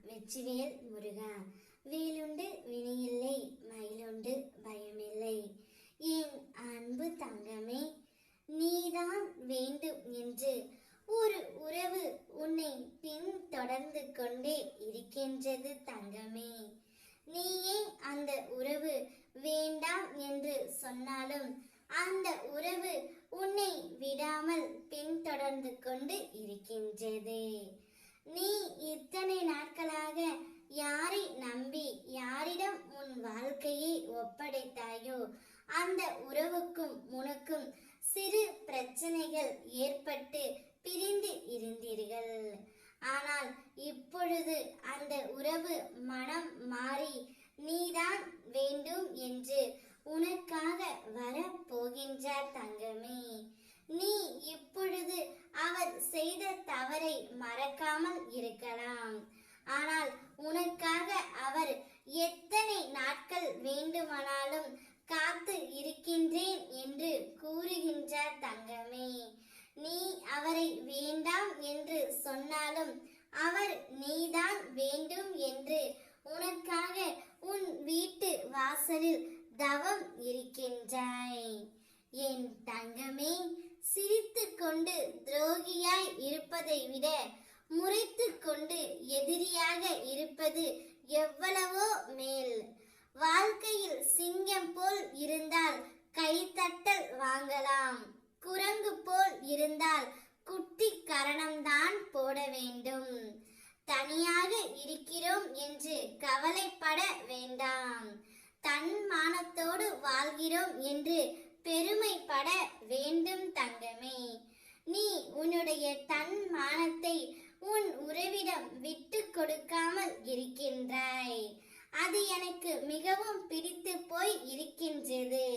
வெற்றிவேல் முருகா. வேலுண்டு வினையில்லை, மயிலுண்டு பயமில்லை. என் அன்பு தங்கமே, நீதான் வேண்டும் என்று ஒரு உறவு உன்னை பின் தொடர்ந்து கொண்டே இருக்கின்றது தங்கமே. நீயே அந்த உறவு வேண்டாம் என்று சொன்னாலும் அந்த உறவு உன்னை விடாமல் பின்தொடர்ந்து கொண்டு இருக்கின்றது. நீ இத்தனை நாட்களாக யாரை நம்பி யாரிடம் உன் வாழ்க்கையை ஒப்படைத்தாயோ அந்த உறவுக்கும் உனக்கும் சிறு பிரச்சனைகள் ஏற்பட்டு பிரிந்து இருந்தீர்கள். ஆனால் இப்பொழுது அந்த உறவு மனம் மாறி நீதான் வேண்டும் என்று உனக்காக வரப்போகின்றார் தங்கமே. நீ இப்பொழுது அவர் செய்த தவறை மறக்காமல் இருக்கலாம். ஆனால் உனக்காக அவர் எத்தனை நாட்கள் வேண்டுமானாலும் காத்து இருக்கின்றேன் என்று கூறுகின்றார் தங்கமே. நீ அவரை வேண்டாம் என்று சொன்னாலும் அவர் நீதான் வேண்டும் என்று உனக்காக உன் வீட்டு வாசலில் தவம் இருக்கின்றாய். என் தங்கமே, சிரித்து கொண்டு துரோகியாய் இருப்பதை விட முறைத்து கொண்டு எதிரியாக இருப்பது எவ்வளவோ மேல். வாழ்க்கையில் சிங்கம் போல் இருந்தால் கைத்தட்டல் வாங்கலாம், குரங்கு போல் இருந்தால் குட்டி கரணம்தான் போட வேண்டும். தனியாக இருக்கிறோம் என்று கவலைப்பட வேண்டாம். தன்மானத்தோடு வாழ்கிறோம் என்று பெருமைப்பட வேண்டும் தங்கமே. நீ உன்னுடைய தன்மானத்தை உன் உறவிடம் விட்டு கொடுக்காமல் இருக்கின்றாய். அது எனக்கு மிகவும் பிடித்து போய் இருக்கின்றது.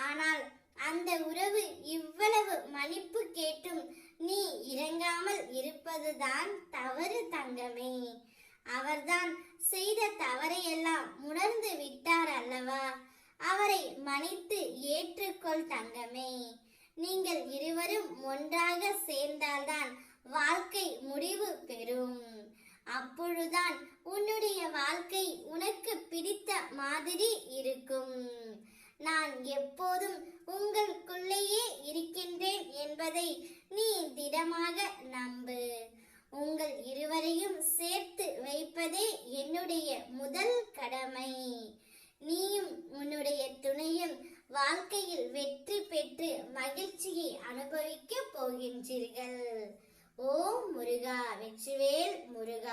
ஆனால் அந்த உறவு இவ்வளவு மன்னிப்பு கேட்டும் நீ இறங்காமல் இருப்பதுதான் தவறு தங்கமே. அவர்தான் செய்த தவறையெல்லாம் உணர்ந்து விட்டார் அல்லவா? அவரை மன்னித்து ஏற்றுக்கொள் தங்கமே. நீங்கள் இருவரும் ஒன்றாக சேர்ந்தால்தான் வாழ்க்கை முடிவு பெறும். அப்பொழுதுதான் உன்னுடைய வாழ்க்கை உனக்கு பிடித்த மாதிரி இருக்கும். நான் எப்போதும் உங்களுக்குள்ளேயே இருக்கின்றேன் என்பதை நீ திடமாக நம்பு. உங்கள் இருவரையும் சேர்த்து வைப்பதே என்னுடைய முதல் கடமை. நீயும் உன்னுடைய துணையும் வாழ்க்கையில் வெற்றி பெற்று மகிழ்ச்சியை அனுபவிக்க போகின்றீர்கள். ஓம் முருகா, வெற்றிவேல் முருகா.